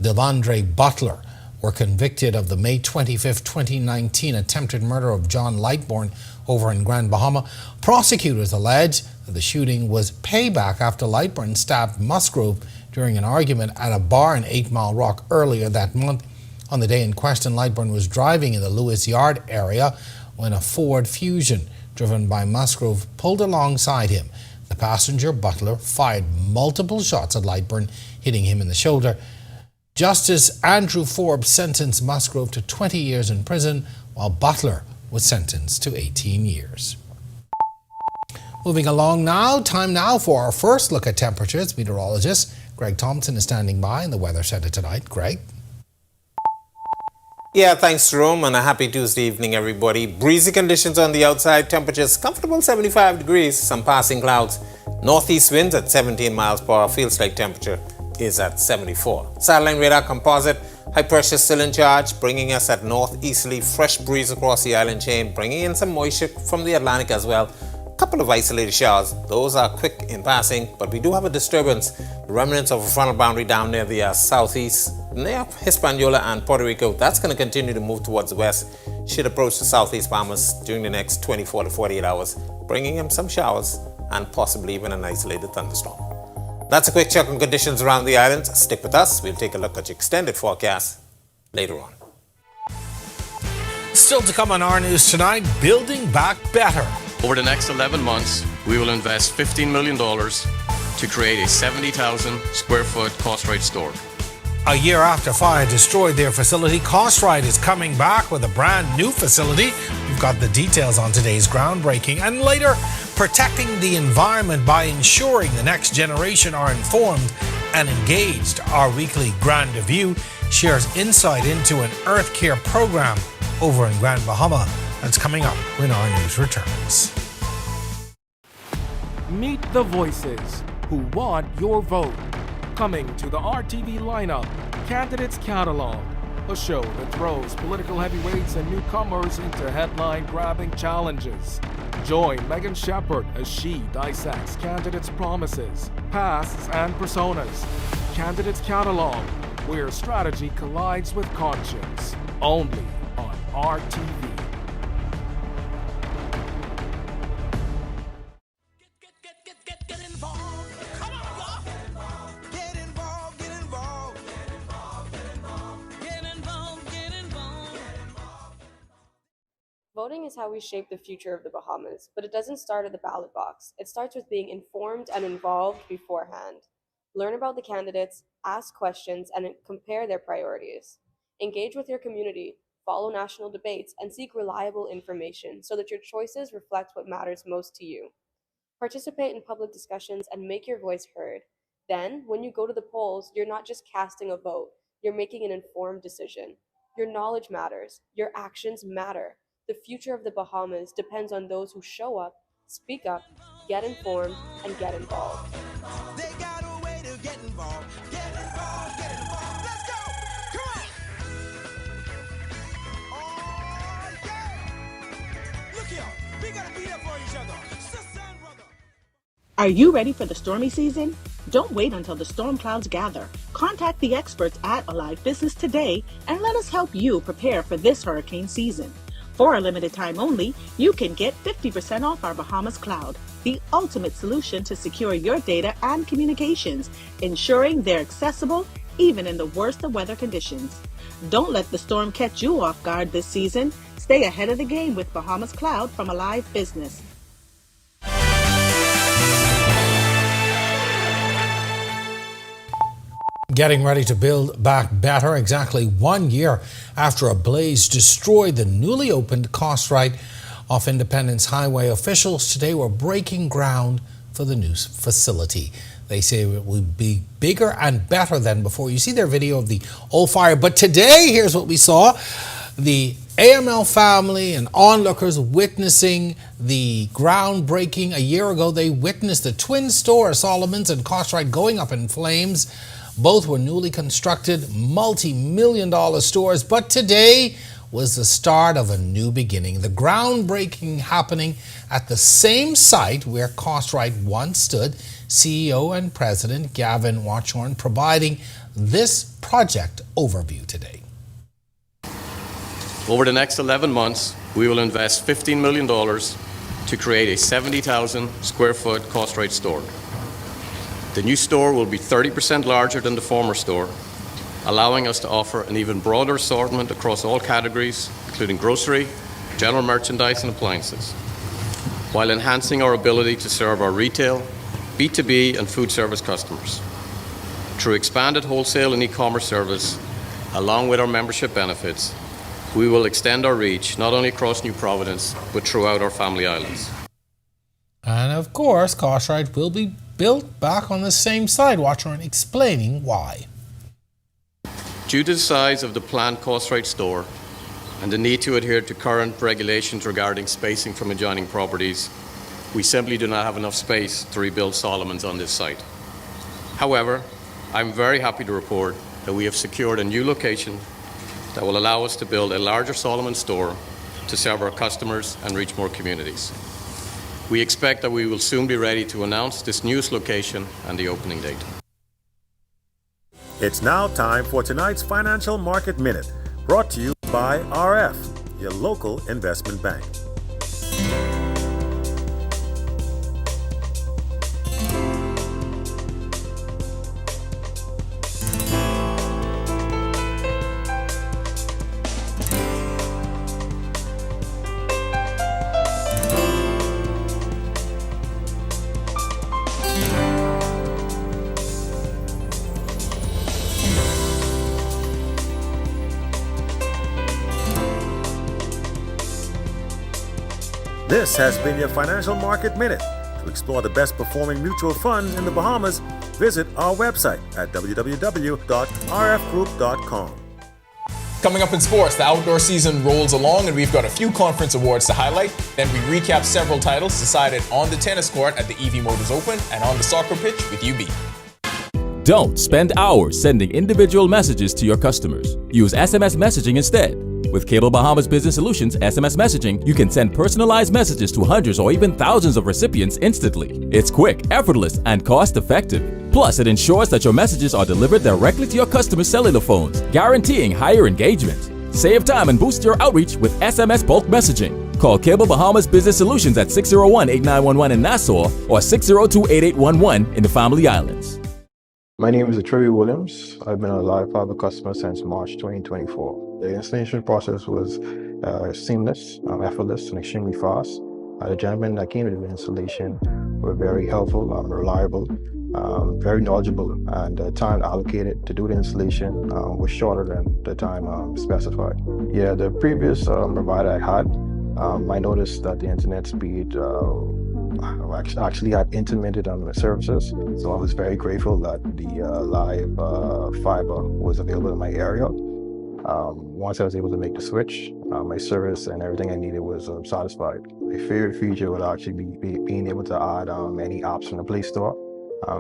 Devondre Butler were convicted of the May 25, 2019 attempted murder of John Lightbourne over in Grand Bahama. Prosecutors allege that the shooting was payback after Lightbourne stabbed Musgrove during an argument at a bar in 8 Mile Rock earlier that month. On the day in question, Lightbourne was driving in the Lewis Yard area when a Ford Fusion driven by Musgrove pulled alongside him. The passenger, Butler, fired multiple shots at Lightbourne, hitting him in the shoulder. Justice Andrew Forbes sentenced Musgrove to 20 years in prison, while Butler was sentenced to 18 years. Moving along now, time now for our first look at temperatures. Meteorologist Greg Thompson is standing by in the Weather Center tonight. Greg? Yeah, thanks, Jerome, and a happy Tuesday evening, everybody. Breezy conditions on the outside, temperatures comfortable 75 degrees, some passing clouds. Northeast winds at 17 miles per hour, feels like temperature is at 74. Satellite radar composite, high pressure still in charge, bringing us at northeasterly, fresh breeze across the island chain, bringing in some moisture from the Atlantic as well. Couple of isolated showers. Those are quick in passing, but we do have a disturbance, remnants of a frontal boundary down near the southeast, near Hispaniola and Puerto Rico. That's going to continue to move towards the west. Should approach the southeast Bahamas during the next 24 to 48 hours, bringing in some showers and possibly even an isolated thunderstorm. That's a quick check on conditions around the island. Stick with us. We'll take a look at your extended forecast later on. Still to come on our news tonight, Building Back Better. Over the next 11 months, we will invest $15 million to create a 70,000 square foot Costrite store. A year after fire destroyed their facility, Costrite is coming back with a brand new facility. We've got the details on today's groundbreaking. And later, protecting the environment by ensuring the next generation are informed and engaged. Our weekly Grand View shares insight into an Earth Care program over in Grand Bahama. That's coming up when our news returns. Meet the voices who want your vote. Coming to the RTV lineup, Candidates Catalog, a show that throws political heavyweights and newcomers into headline-grabbing challenges. Join Megan Shepherd as she dissects candidates' promises, pasts, and personas. Candidates Catalog, where strategy collides with conscience. Only on RTV. Voting is how we shape the future of the Bahamas, but it doesn't start at the ballot box. It starts with being informed and involved beforehand. Learn about the candidates, ask questions, and compare their priorities. Engage with your community, follow national debates, and seek reliable information so that your choices reflect what matters most to you. Participate in public discussions and make your voice heard. Then, when you go to the polls, you're not just casting a vote, you're making an informed decision. Your knowledge matters, your actions matter. The future of the Bahamas depends on those who show up, speak up, get informed, and get involved. They got a way to get involved. Get involved, get involved. Let's go! Come on! Oh, yeah! Look here, we gotta be there for each other. Sister and brother. Are you ready for the stormy season? Don't wait until the storm clouds gather. Contact the experts at Alive Business today and let us help you prepare for this hurricane season. For a limited time only, you can get 50% off our Bahamas Cloud, the ultimate solution to secure your data and communications, ensuring they're accessible even in the worst of weather conditions. Don't let the storm catch you off guard this season. Stay ahead of the game with Bahamas Cloud from Alive Business. Getting ready to build back better exactly 1 year after a blaze destroyed the newly opened Costrite off Independence Highway. Officials today were breaking ground for the new facility. They say it will be bigger and better than before. You see their video of the old fire. But today, here's what we saw. The AML family and onlookers witnessing the groundbreaking. A year ago, they witnessed the twin store, Solomon's and Cartwright, going up in flames. Both were newly constructed, multi-million-dollar stores. But today was the start of a new beginning. The groundbreaking happening at the same site where Cartwright once stood. CEO and President Gavin Watchorn providing this project overview today. Over the next 11 months, we will invest $15 million to create a 70,000 square foot Cartwright store. The new store will be 30% larger than the former store, allowing us to offer an even broader assortment across all categories, including grocery, general merchandise, and appliances, while enhancing our ability to serve our retail, B2B, and food service customers. Through expanded wholesale and e-commerce service, along with our membership benefits, we will extend our reach not only across New Providence, but throughout our family islands. And of course, Cartwright will be built back on the same site. Watchorn explaining why. Due to the size of the planned Cartwright store and the need to adhere to current regulations regarding spacing from adjoining properties, we simply do not have enough space to rebuild Solomon's on this site. However, I'm very happy to report that we have secured a new location that will allow us to build a larger Solomon store to serve our customers and reach more communities. We expect that we will soon be ready to announce this newest location and the opening date. It's now time for tonight's Financial Market Minute, brought to you by RF, your local investment bank. This has been your Financial Market Minute. To explore the best performing mutual funds in the Bahamas, visit our website at www.rfgroup.com. Coming up in sports, the outdoor season rolls along and we've got a few conference awards to highlight. Then we recap several titles decided on the tennis court at the EV Motors Open and on the soccer pitch with UB. Don't spend hours sending individual messages to your customers. Use SMS messaging instead. With Cable Bahamas Business Solutions SMS messaging, you can send personalized messages to hundreds or even thousands of recipients instantly. It's quick, effortless, and cost-effective. Plus, it ensures that your messages are delivered directly to your customers' cellular phones, guaranteeing higher engagement. Save time and boost your outreach with SMS bulk messaging. Call Cable Bahamas Business Solutions at 601-8911 in Nassau or 602-8811 in the Family Islands. My name is Trevi Williams. I've been a Live Fiber customer since March 2024. The installation process was seamless, effortless, and extremely fast. The gentlemen that came to the installation were very helpful, reliable, very knowledgeable, and the time allocated to do the installation was shorter than the time specified. Yeah, the previous provider I had, I noticed that the internet speed actually had intermittent on the services, so I was very grateful that the live fiber was available in my area. Once I was able to make the switch, my service and everything I needed was satisfied. My favorite feature would actually be being able to add any apps from the Play Store.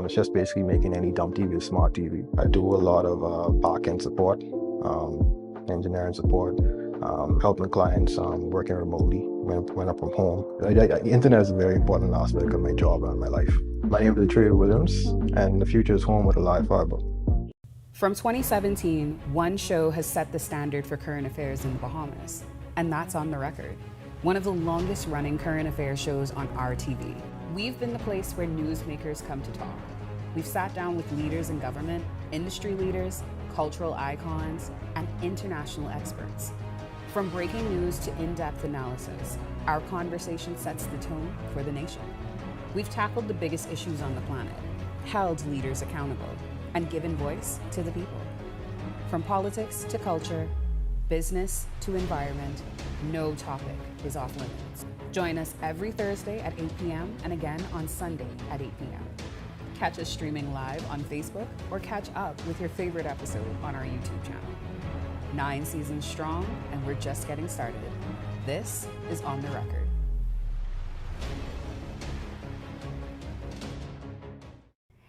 It's just basically making any dumb TV a smart TV. I do a lot of back-end support, engineering support, helping clients working remotely when I'm from home. The internet is a very important aspect of my job and my life. My name is Trey Williams, and the future is home with a live fiber. From 2017, one show has set the standard for current affairs in the Bahamas, and that's On the Record, one of the longest running current affairs shows on RTV. We've been the place where newsmakers come to talk. We've sat down with leaders in government, industry leaders, cultural icons, and international experts. From breaking news to in-depth analysis, our conversation sets the tone for the nation. We've tackled the biggest issues on the planet, held leaders accountable, and given voice to the people. From politics to culture, business to environment, no topic is off limits. Join us every Thursday at 8 p.m. and again on Sunday at 8 p.m. Catch us streaming live on Facebook or catch up with your favorite episode on our YouTube channel. 9 seasons strong, and we're just getting started. This is On the Record.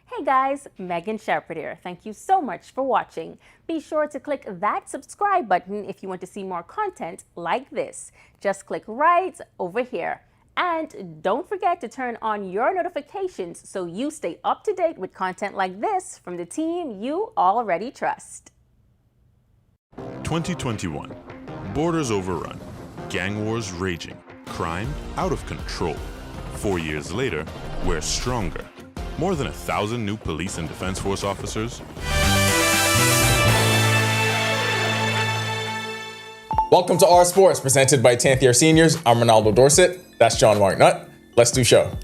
Hey guys, Megan Shepherd here. Thank you so much for watching. Be sure to click that subscribe button if you want to see more content like this. Just click right over here. And don't forget to turn on your notifications so you stay up to date with content like this from the team you already trust. 2021. Borders overrun. Gang wars raging. Crime out of control. 4 years later, we're stronger. More than 1,000 new police and defense force officers. Welcome to Our Sports, presented by 10th Year Seniors. I'm Ronaldo Dorset. That's John Marknut. Let's do show.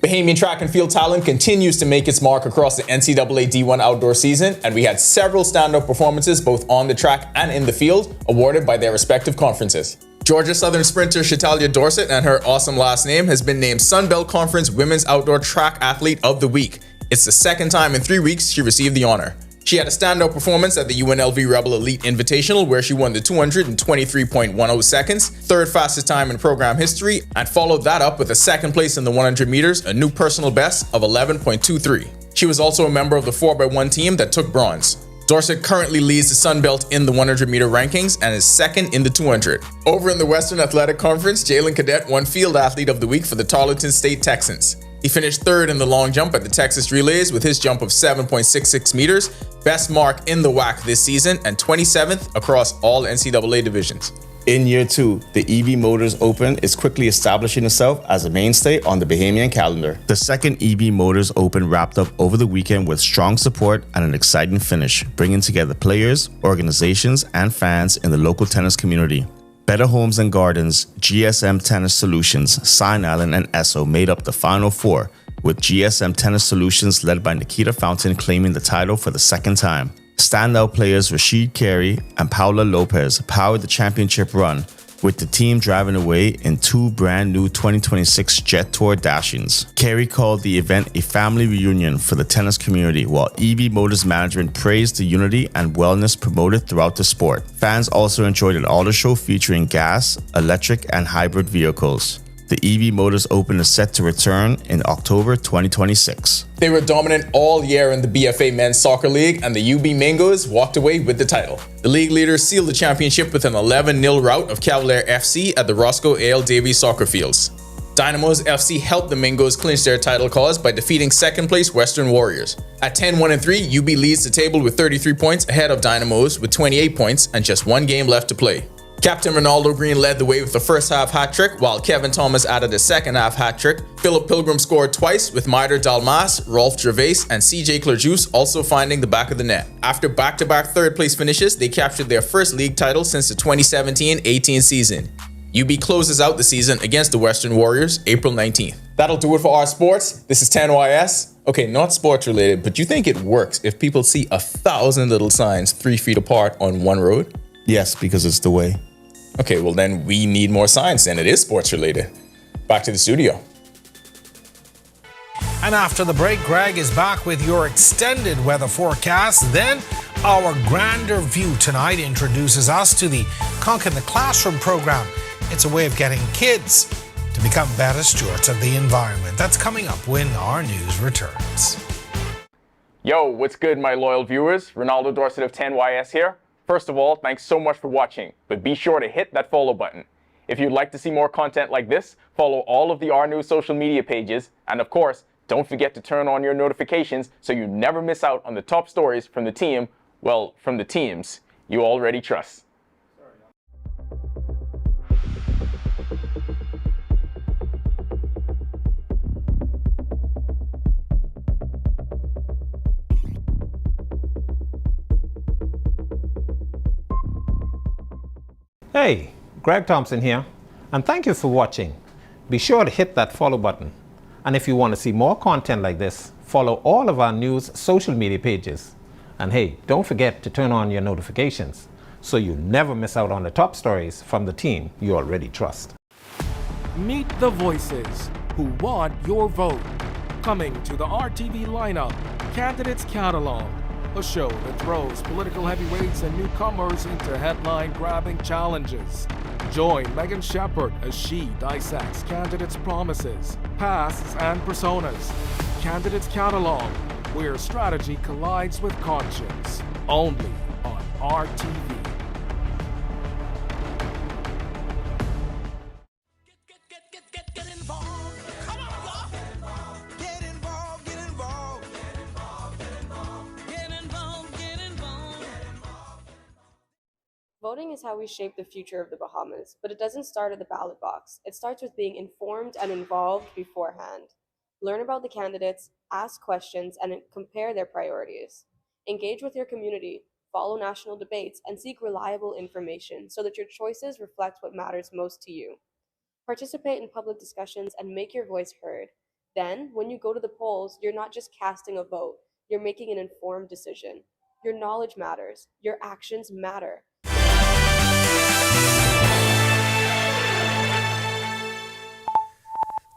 Bahamian track and field talent continues to make its mark across the NCAA D1 outdoor season, and we had several stand-up performances both on the track and in the field, awarded by their respective conferences. Georgia Southern sprinter Shatalia Dorset, and her awesome last name, has been named Sun Belt Conference Women's Outdoor Track Athlete of the Week. It's the second time in 3 weeks she received the honor. She had a standout performance at the UNLV Rebel Elite Invitational, where she won the 223.10 seconds, third fastest time in program history, and followed that up with a second place in the 100 meters, a new personal best of 11.23. She was also a member of the 4x1 team that took bronze. Dorset currently leads the Sun Belt in the 100-meter rankings and is second in the 200. Over in the Western Athletic Conference, Jalen Cadet won Field Athlete of the Week for the Tarleton State Texans. He finished third in the long jump at the Texas Relays with his jump of 7.66 meters, best mark in the WAC this season, and 27th across all NCAA divisions. In year 2, the EV Motors Open is quickly establishing itself as a mainstay on the Bahamian calendar. The second EV Motors Open wrapped up over the weekend with strong support and an exciting finish, bringing together players, organizations, and fans in the local tennis community. Better Homes and Gardens, GSM Tennis Solutions, Sign Island, and Esso made up the final 4, with GSM Tennis Solutions led by Nikita Fountain claiming the title for the second time. Standout players Rashid Carey and Paula Lopez powered the championship run, with the team driving away in 2 brand new 2026 Jet Tour Dashings. Carey called the event a family reunion for the tennis community, while EV Motors management praised the unity and wellness promoted throughout the sport. Fans also enjoyed an auto show featuring gas, electric, and hybrid vehicles. The EV Motors Open is set to return in October 2026. They were dominant all year in the BFA Men's Soccer League, and the UB Mingos walked away with the title. The league leaders sealed the championship with an 11-0 rout of Cavalier FC at the Roscoe A.L. Davies Soccer Fields. Dynamos FC helped the Mingos clinch their title cause by defeating second-place Western Warriors. At 10-1-3, UB leads the table with 33 points ahead of Dynamos with 28 points and just 1 game left to play. Captain Ronaldo Green led the way with the first half hat-trick, while Kevin Thomas added a second half hat-trick. Philip Pilgrim scored twice, with Mitre Dalmas, Rolf Gervais, and CJ Clerjuice also finding the back of the net. After back-to-back third-place finishes, they captured their first league title since the 2017-18 season. UB closes out the season against the Western Warriors, April 19th. That'll do it for Our Sports. This is 10YS. Okay, not sports related, but you think it works if people see 1,000 little signs 3 feet apart on one road? Yes, because it's the way. Okay, well then we need more signs, and it is sports related. Back to the studio. And after the break, Greg is back with your extended weather forecast. Then our grander view tonight introduces us to the Conk in the Classroom program. It's a way of getting kids to become better stewards of the environment. That's coming up when our news returns. Yo, what's good, my loyal viewers? Ronaldo Dorset of 10YS here. First of all, thanks so much for watching, but be sure to hit that follow button. If you'd like to see more content like this, follow all of the R News social media pages, and of course, don't forget to turn on your notifications so you never miss out on the top stories from the team, well, from the teams you already trust. Hey, Greg Thompson here, and thank you for watching. Be sure to hit that follow button. And if you want to see more content like this, follow all of our news social media pages. And hey, don't forget to turn on your notifications so you never miss out on the top stories from the team you already trust. Meet the voices who want your vote. Coming to the RTV lineup, Candidates Catalog, a show that throws political heavyweights and newcomers into headline-grabbing challenges. Join Megan Shepherd as she dissects candidates' promises, pasts, and personas. Candidates Catalog, where strategy collides with conscience. Only on RTV. Voting is how we shape the future of the Bahamas, but it doesn't start at the ballot box. It starts with being informed and involved beforehand. Learn about the candidates, ask questions, and compare their priorities. Engage with your community, follow national debates, and seek reliable information so that your choices reflect what matters most to you. Participate in public discussions and make your voice heard. Then, when you go to the polls, you're not just casting a vote, you're making an informed decision. Your knowledge matters, your actions matter.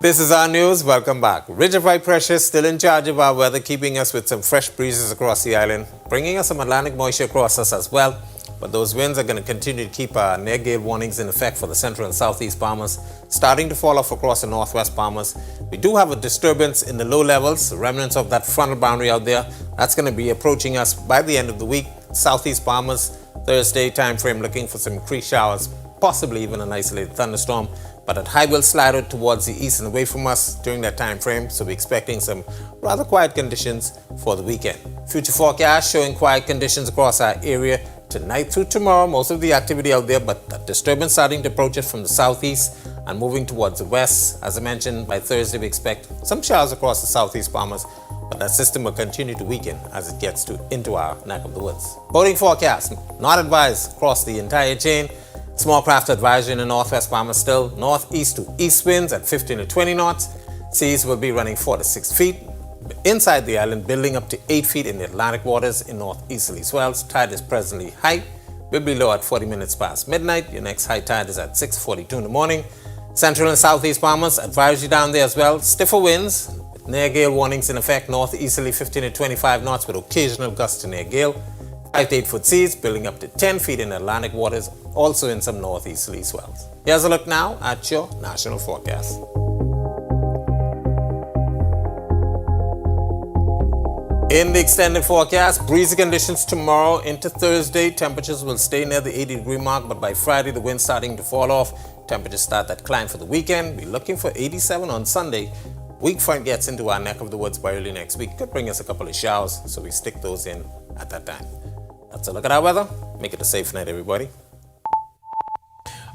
This is our news. Welcome back. Ridge of high pressure still in charge of our weather, keeping us with some fresh breezes across the island, bringing us some Atlantic moisture across us as well. But those winds are going to continue to keep our near gale warnings in effect for the central and southeast Bahamas, starting to fall off across the northwest Bahamas. We do have a disturbance in the low levels, remnants of that frontal boundary out there. That's going to be approaching us by the end of the week. Southeast Bahamas, Thursday time frame, looking for some increased showers, possibly even an isolated thunderstorm. But that high will slide out towards the east and away from us during that time frame, so we're expecting some rather quiet conditions for the weekend. Future forecast showing quiet conditions across our area tonight through tomorrow. Most of the activity out there, but that disturbance starting to approach us from the southeast and moving towards the west. As I mentioned, by Thursday we expect some showers across the southeast Bahamas, but that system will continue to weaken as it gets into our neck of the woods. Boating forecast, not advised across the entire chain. Small craft advisory in the northwest Bahamas still. Northeast to east winds at 15 to 20 knots. Seas will be running 4 to 6 feet. Inside the island, building up to 8 feet in the Atlantic waters in northeasterly swells. Tide is presently high. Will be low at 40 minutes past midnight. Your next high tide is at 6:42 in the morning. Central and southeast Bahamas, advisory down there as well. Stiffer winds, with near gale warnings in effect. Northeasterly 15 to 25 knots with occasional gusts to near gale. 5 to 8 foot seas, building up to 10 feet in Atlantic waters, also in some northeasterly swells. Here's a look now at your national forecast. In the extended forecast, breezy conditions tomorrow into Thursday. Temperatures will stay near the 80-degree mark, but by Friday, the wind's starting to fall off. Temperatures start that climb for the weekend. We're looking for 87 on Sunday. Weak front gets into our neck of the woods by early next week. Could bring us a couple of showers, so we stick those in at that time. That's a look at our weather. Make it a safe night, everybody.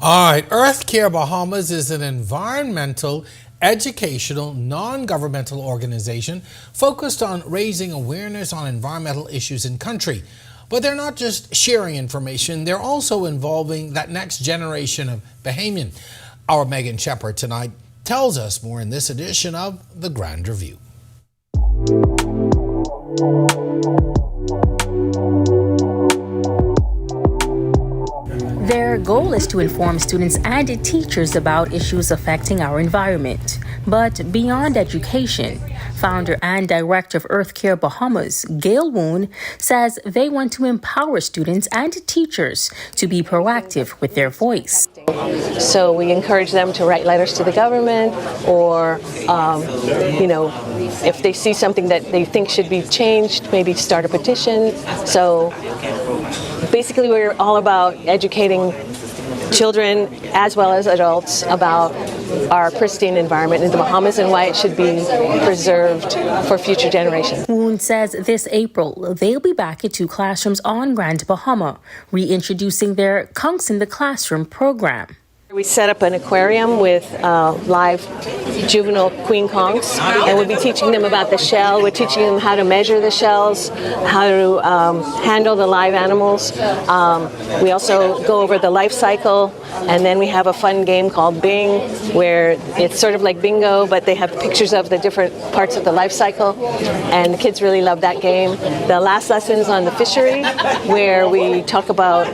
All right, Earth Care Bahamas is an environmental, educational, non-governmental organization focused on raising awareness on environmental issues in country. But they're not just sharing information, they're also involving that next generation of Bahamian. Our Megan Shepherd tonight tells us more in this edition of The Grand Review. Their goal is to inform students and teachers about issues affecting our environment. But beyond education, founder and director of Earth Care Bahamas, Gail Woon, says they want to empower students and teachers to be proactive with their voice. So we encourage them to write letters to the government, or, if they see something that they think should be changed, maybe start a petition. So basically, we're all about educating children as well as adults about our pristine environment in the Bahamas and why it should be preserved for future generations. Woon says this April, they'll be back at 2 classrooms on Grand Bahama, reintroducing their Kunks in the Classroom program. We set up an aquarium with live juvenile queen conchs, and we'll be teaching them about the shell. We're teaching them how to measure the shells, how to handle the live animals. We also go over the life cycle, and then we have a fun game called Bing, where it's sort of like bingo, but they have pictures of the different parts of the life cycle, and the kids really love that game. The last lesson is on the fishery, where we talk about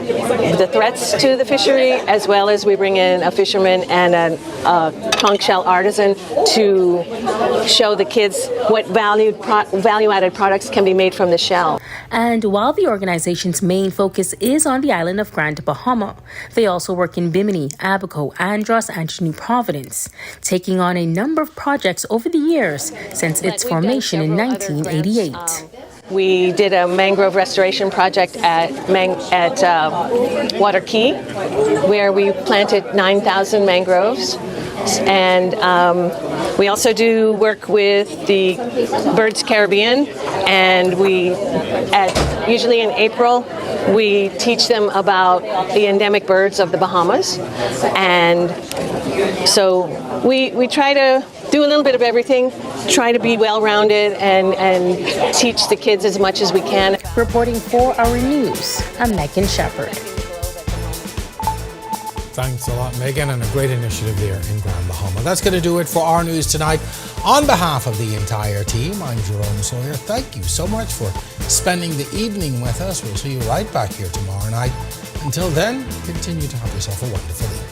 the threats to the fishery, as well as we bring in a fisherman and a conch shell artisan to show the kids what value-added products can be made from the shell. And while the organization's main focus is on the island of Grand Bahama, they also work in Bimini, Abaco, Andros, and New Providence, taking on a number of projects over the years since its formation in 1988. We did a mangrove restoration project at Water Key, where we planted 9,000 mangroves. And we also do work with the Birds Caribbean, and usually in April, we teach them about the endemic birds of the Bahamas. And so we try to do a little bit of everything, try to be well-rounded and teach the kids as much as we can. Reporting for Our News, I'm Megan Shepherd. Thanks a lot, Megan, and a great initiative there in Grand Bahama. That's going to do it for Our News tonight. On behalf of the entire team, I'm Jerome Sawyer. Thank you so much for spending the evening with us. We'll see you right back here tomorrow night. Until then, continue to have yourself a wonderful evening.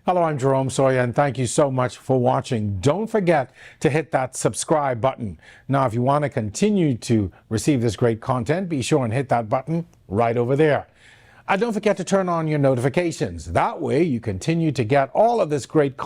Hello, I'm Jerome Sawyer, and thank you so much for watching. Don't forget to hit that subscribe button. Now, if you want to continue to receive this great content, be sure and hit that button right over there. And don't forget to turn on your notifications. That way, you continue to get all of this great content